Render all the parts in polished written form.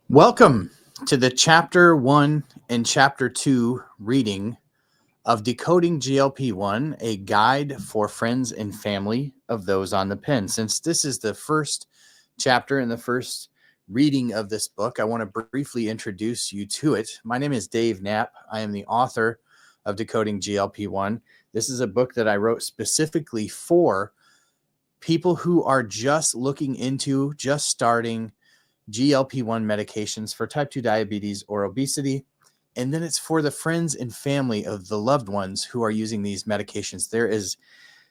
Welcome to the Chapter 1 and Chapter 2 reading of Decoding GLP-1, a guide for friends and family of those on the pen. Since this is the first chapter and the first reading of this book, I want to briefly introduce you to it. My name is Dave Knapp. I am the author of Decoding GLP-1. This is a book that I wrote specifically for people who are just looking into, just starting GLP-1 medications for type 2 diabetes or obesity. And then it's for the friends and family of the loved ones who are using these medications. There is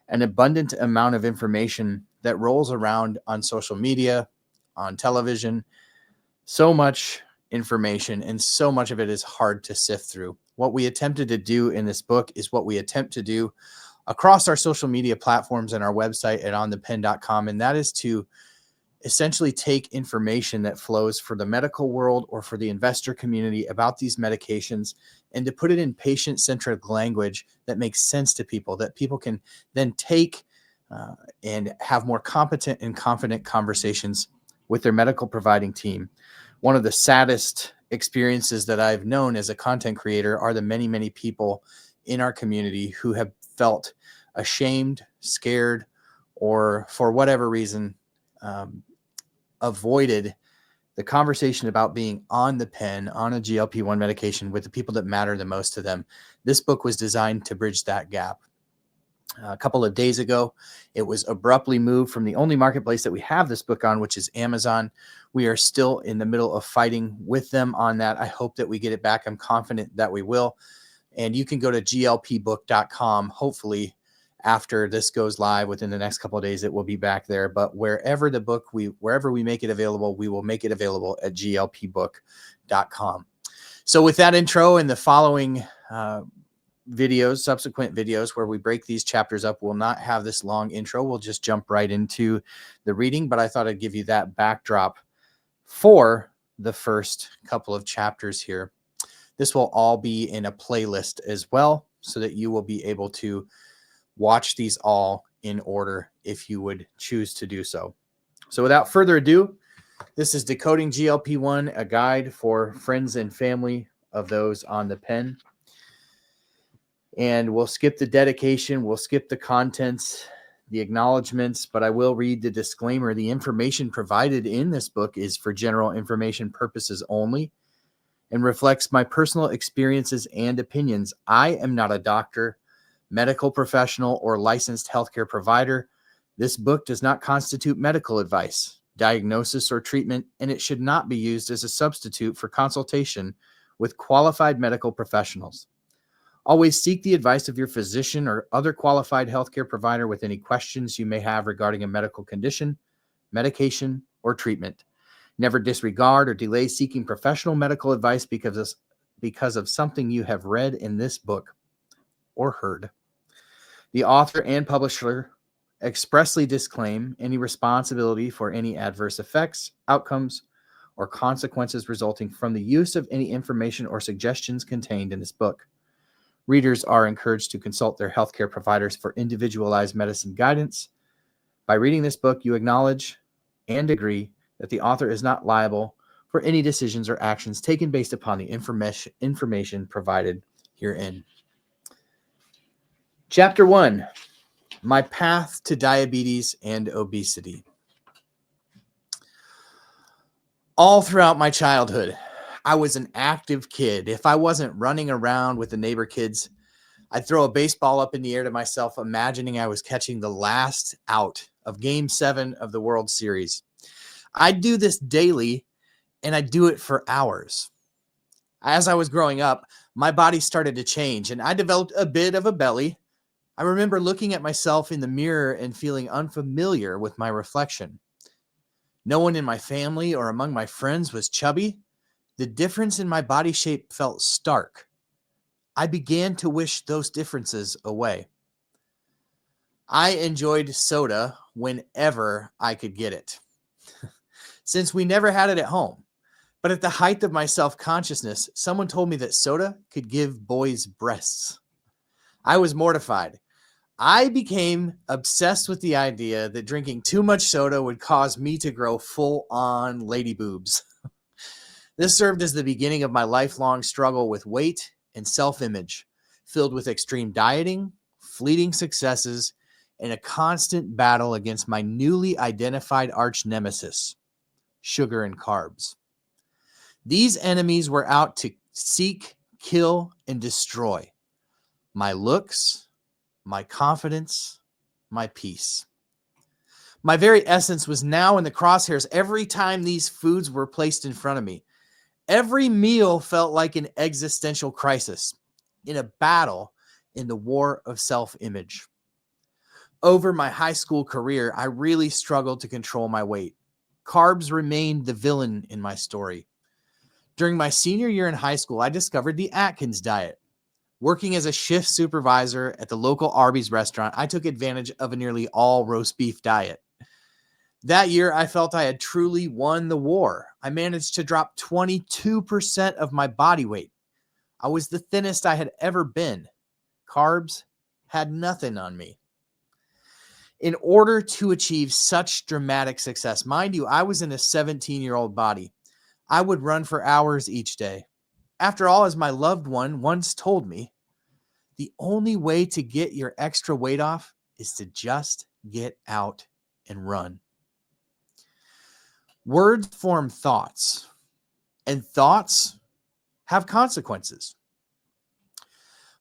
an abundant amount of information that rolls around on social media, on television, so much information, and so much of it is hard to sift through. What we attempted to do in this book is what we attempt to do across our social media platforms and our website at onthepen.com, and that is to essentially take information that flows for the medical world or for the investor community about these medications and to put it in patient-centric language that makes sense to people, that people can then take and have more competent and confident conversations with their medical providing team. One of the saddest experiences that I've known as a content creator are the many, many people in our community who have felt ashamed, scared, or for whatever reason, avoided the conversation about being on the pen, on a GLP-1 medication with the people that matter the most to them. This book was designed to bridge that gap. A couple of days ago, it was abruptly moved from the only marketplace that we have this book on, which is Amazon. We are still in the middle of fighting with them on that. I hope that we get it back. I'm confident that we will. And you can go to glpbook.com, hopefully, after this goes live within the next couple of days, it will be back there. But wherever we make it available, we will make it available at glpbook.com. So with that intro and the following subsequent videos where we break these chapters up, we'll not have this long intro. We'll just jump right into the reading. But I thought I'd give you that backdrop for the first couple of chapters here. This will all be in a playlist as well, so that you will be able to watch these all in order if you would choose to do so. So without further ado, this is Decoding GLP-1, a guide for friends and family of those on the pen. And we'll skip the dedication, we'll skip the contents, the acknowledgments, but I will read the disclaimer. The information provided in this book is for general information purposes only and reflects my personal experiences and opinions. I am not a doctor, medical professional, or licensed healthcare provider. This book does not constitute medical advice, diagnosis, or treatment, and it should not be used as a substitute for consultation with qualified medical professionals. Always seek the advice of your physician or other qualified healthcare provider with any questions you may have regarding a medical condition, medication, or treatment. Never disregard or delay seeking professional medical advice because of something you have read in this book or heard. The author and publisher expressly disclaim any responsibility for any adverse effects, outcomes, or consequences resulting from the use of any information or suggestions contained in this book. Readers are encouraged to consult their healthcare providers for individualized medicine guidance. By reading this book, you acknowledge and agree that the author is not liable for any decisions or actions taken based upon the information provided herein. Chapter 1, My Path to Diabetes and Obesity. All throughout my childhood, I was an active kid. If I wasn't running around with the neighbor kids, I'd throw a baseball up in the air to myself, imagining I was catching the last out of Game 7 of the World Series. I'd do this daily, and I'd do it for hours. As I was growing up, my body started to change, and I developed a bit of a belly. I remember looking at myself in the mirror and feeling unfamiliar with my reflection. No one in my family or among my friends was chubby. The difference in my body shape felt stark. I began to wish those differences away. I enjoyed soda whenever I could get it, since we never had it at home. But at the height of my self-consciousness, someone told me that soda could give boys breasts. I was mortified. I became obsessed with the idea that drinking too much soda would cause me to grow full-on lady boobs. This served as the beginning of my lifelong struggle with weight and self-image, filled with extreme dieting, fleeting successes, and a constant battle against my newly identified arch nemesis, sugar and carbs. These enemies were out to seek, kill, and destroy my looks, my confidence, my peace. My very essence was now in the crosshairs every time these foods were placed in front of me. Every meal felt like an existential crisis, in a battle in the war of self-image. Over my high school career, I really struggled to control my weight. Carbs remained the villain in my story. During my senior year in high school, I discovered the Atkins diet. Working as a shift supervisor at the local Arby's restaurant, I took advantage of a nearly all roast beef diet. That year, I felt I had truly won the war. I managed to drop 22% of my body weight. I was the thinnest I had ever been. Carbs had nothing on me. In order to achieve such dramatic success, mind you, I was in a 17-year-old body. I would run for hours each day. After all, as my loved one once told me, the only way to get your extra weight off is to just get out and run. Words form thoughts, and thoughts have consequences.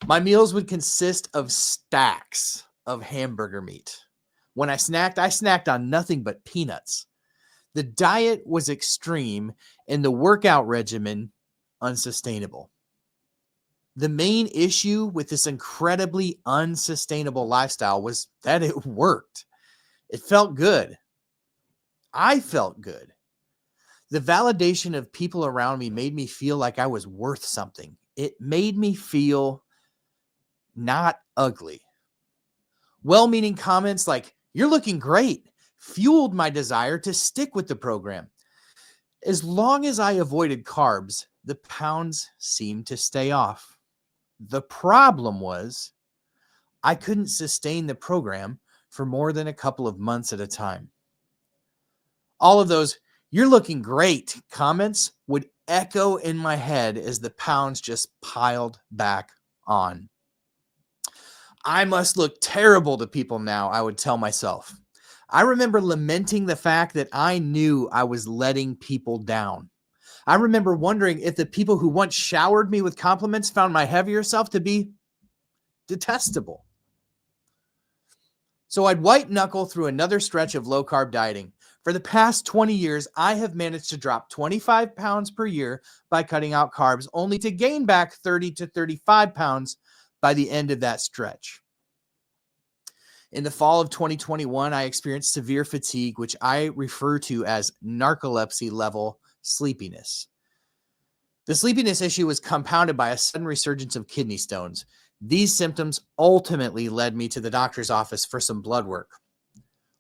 My meals would consist of stacks of hamburger meat. When I snacked on nothing but peanuts. The diet was extreme and the workout regimen unsustainable. The main issue with this incredibly unsustainable lifestyle was that it worked. It felt good. I felt good. The validation of people around me made me feel like I was worth something. It made me feel not ugly. Well-meaning comments like, "You're looking great," fueled my desire to stick with the program. As long as I avoided carbs, the pounds seemed to stay off. The problem was I couldn't sustain the program for more than a couple of months at a time. All of those "you're looking great" comments would echo in my head as the pounds just piled back on. I must look terrible to people now, I would tell myself. I remember lamenting the fact that I knew I was letting people down. I remember wondering if the people who once showered me with compliments found my heavier self to be detestable. So I'd white knuckle through another stretch of low carb dieting. For the past 20 years, I have managed to drop 25 pounds per year by cutting out carbs, only to gain back 30 to 35 pounds by the end of that stretch. In the fall of 2021, I experienced severe fatigue, which I refer to as narcolepsy level sleepiness. The sleepiness issue was compounded by a sudden resurgence of kidney stones. These symptoms ultimately led me to the doctor's office for some blood work.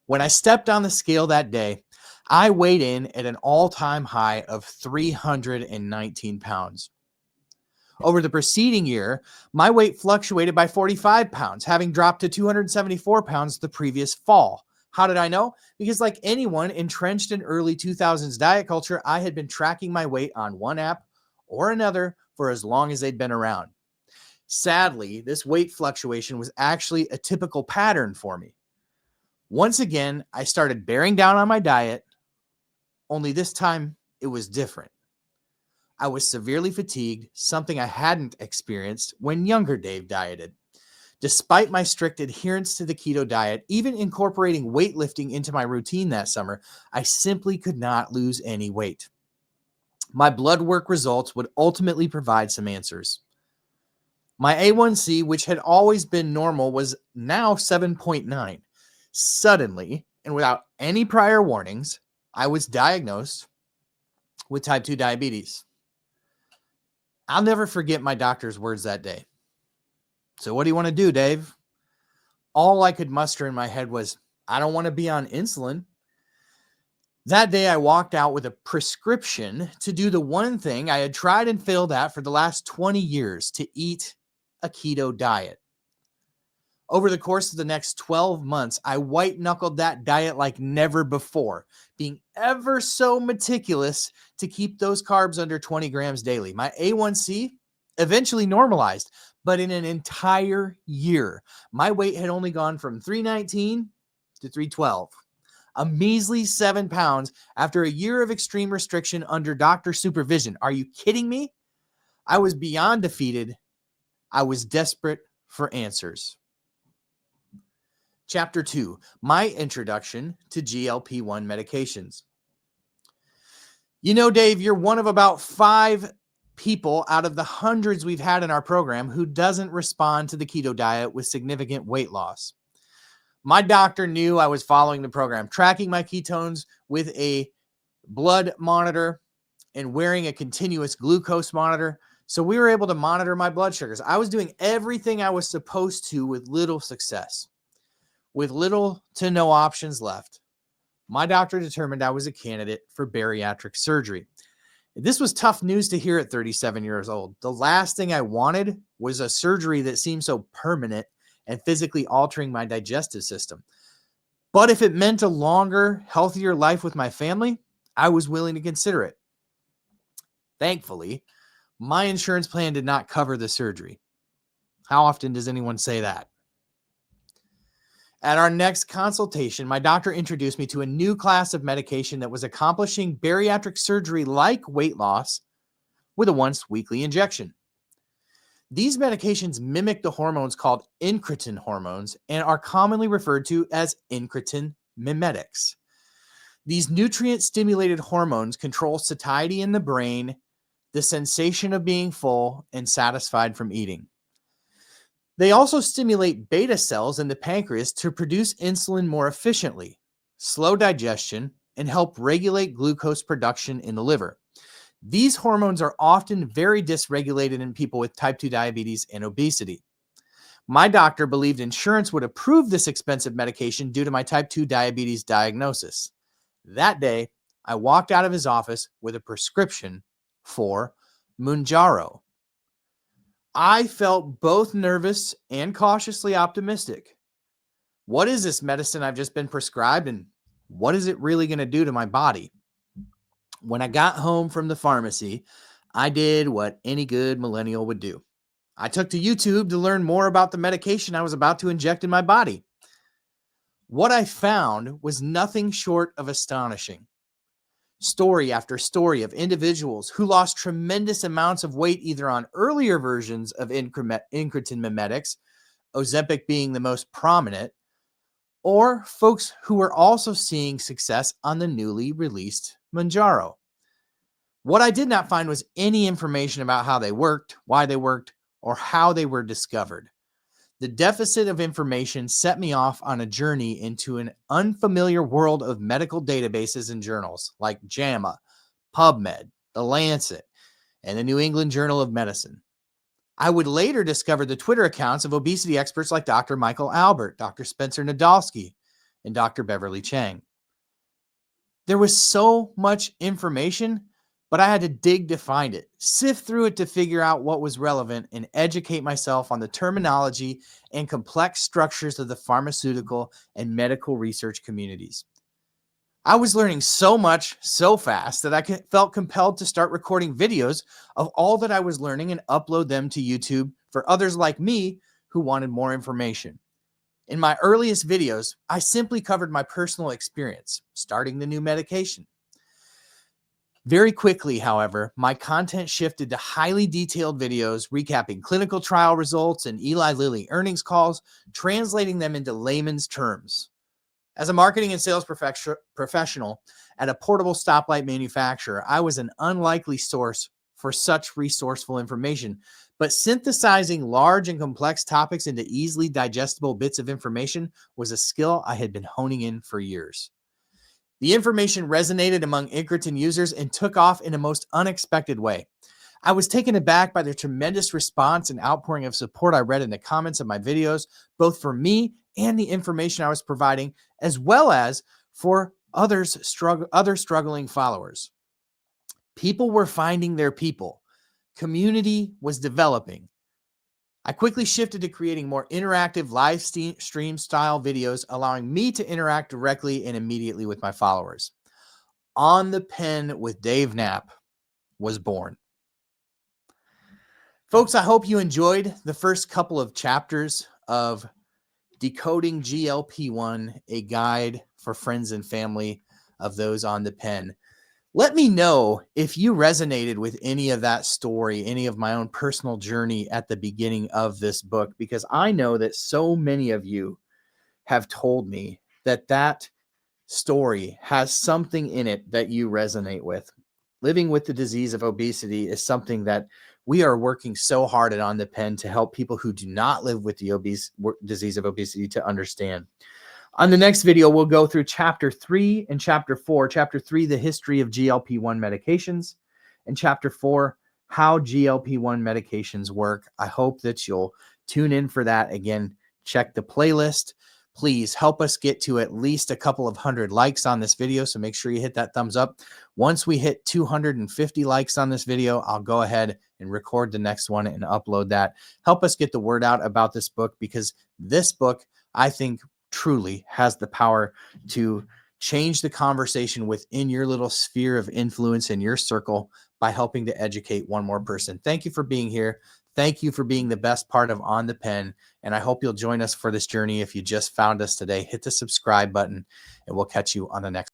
When I stepped on the scale that day, I weighed in at an all-time high of 319 pounds. Over the preceding year, my weight fluctuated by 45 pounds, having dropped to 274 pounds the previous fall. How did I know? Because like anyone entrenched in early 2000s diet culture, I had been tracking my weight on one app or another for as long as they'd been around. Sadly, this weight fluctuation was actually a typical pattern for me. Once again, I started bearing down on my diet, only this time it was different. I was severely fatigued, something I hadn't experienced when younger Dave dieted. Despite my strict adherence to the keto diet, even incorporating weightlifting into my routine that summer, I simply could not lose any weight. My blood work results would ultimately provide some answers. My A1C, which had always been normal, was now 7.9. Suddenly, and without any prior warnings, I was diagnosed with type 2 diabetes. I'll never forget my doctor's words that day. "So what do you want to do, Dave?" All I could muster in my head was, "I don't want to be on insulin." That day, I walked out with a prescription to do the one thing I had tried and failed at for the last 20 years, to eat a keto diet. Over the course of the next 12 months, I white knuckled that diet like never before, being ever so meticulous to keep those carbs under 20 grams daily. My A1C eventually normalized, but in an entire year, my weight had only gone from 319 to 312. A measly 7 pounds after a year of extreme restriction under doctor supervision. Are you kidding me? I was beyond defeated. I was desperate for answers. Chapter 2, my introduction to GLP-1 medications. You know, Dave, you're one of about 5 people out of the hundreds we've had in our program who doesn't respond to the keto diet with significant weight loss. My doctor knew I was following the program, tracking my ketones with a blood monitor and wearing a continuous glucose monitor. So we were able to monitor my blood sugars. I was doing everything I was supposed to with little success. With little to no options left, my doctor determined I was a candidate for bariatric surgery. This was tough news to hear at 37 years old. The last thing I wanted was a surgery that seemed so permanent and physically altering my digestive system. But if it meant a longer, healthier life with my family, I was willing to consider it. Thankfully, my insurance plan did not cover the surgery. How often does anyone say that? At our next consultation, my doctor introduced me to a new class of medication that was accomplishing bariatric surgery like weight loss with a once weekly injection. These medications mimic the hormones called incretin hormones and are commonly referred to as incretin mimetics. These nutrient-stimulated hormones control satiety in the brain, the sensation of being full and satisfied from eating. They also stimulate beta cells in the pancreas to produce insulin more efficiently, slow digestion, and help regulate glucose production in the liver. These hormones are often very dysregulated in people with type 2 diabetes and obesity. My doctor believed insurance would approve this expensive medication due to my type 2 diabetes diagnosis. That day, I walked out of his office with a prescription for mounjaro. I felt both nervous and cautiously optimistic. What is this medicine I've just been prescribed, and what is it really going to do to my body? When I got home from the pharmacy, I did what any good millennial would do. I took to YouTube to learn more about the medication I was about to inject in my body. What I found was nothing short of astonishing. Story after story of individuals who lost tremendous amounts of weight either on earlier versions of incretin mimetics, Ozempic being the most prominent, or folks who were also seeing success on the newly released mounjaro. What I did not find was any information about how they worked, why they worked, or how they were discovered. The deficit of information set me off on a journey into an unfamiliar world of medical databases and journals like JAMA, PubMed, The Lancet, and the New England Journal of Medicine. I would later discover the Twitter accounts of obesity experts like Dr. Michael Albert, Dr. Spencer Nadolsky, and Dr. Beverly Chang. There was so much information, but I had to dig to find it, sift through it to figure out what was relevant, and educate myself on the terminology and complex structures of the pharmaceutical and medical research communities. I was learning so much so fast that I felt compelled to start recording videos of all that I was learning and upload them to YouTube for others like me who wanted more information. In my earliest videos, I simply covered my personal experience, starting the new medication. Very quickly, however, my content shifted to highly detailed videos recapping clinical trial results and Eli Lilly earnings calls, translating them into layman's terms. As a marketing and sales professional at a portable stoplight manufacturer, I was an unlikely source for such resourceful information, but synthesizing large and complex topics into easily digestible bits of information was a skill I had been honing in for years. The information resonated among incretin users and took off in a most unexpected way. I was taken aback by the tremendous response and outpouring of support I read in the comments of my videos, both for me and the information I was providing, as well as for other struggling followers. People were finding their people. Community was developing. I quickly shifted to creating more interactive live stream style videos, allowing me to interact directly and immediately with my followers. On the Pen with Dave Knapp was born. Folks, I hope you enjoyed the first couple of chapters of Decoding GLP-1, a guide for friends and family of those on the pen. Let me know if you resonated with any of that story, any of my own personal journey at the beginning of this book, because I know that so many of you have told me that that story has something in it that you resonate with. Living with the disease of obesity is something that we are working so hard at On the Pen to help people who do not live with the disease of obesity to understand. On the next video, we'll go through chapter 3 and chapter 4. Chapter 3, the history of GLP-1 medications, and chapter 4, how GLP-1 medications work. I hope that you'll tune in for that. Again, check the playlist. Please help us get to at least a couple of hundred likes on this video, so make sure you hit that thumbs up. Once we hit 250 likes on this video, I'll go ahead and record the next one and upload that. Help us get the word out about this book, because this book, I think, truly has the power to change the conversation within your little sphere of influence in your circle by helping to educate one more person. Thank you for being here. Thank you for being the best part of On the Pen. And I hope you'll join us for this journey. If you just found us today, hit the subscribe button and we'll catch you on the next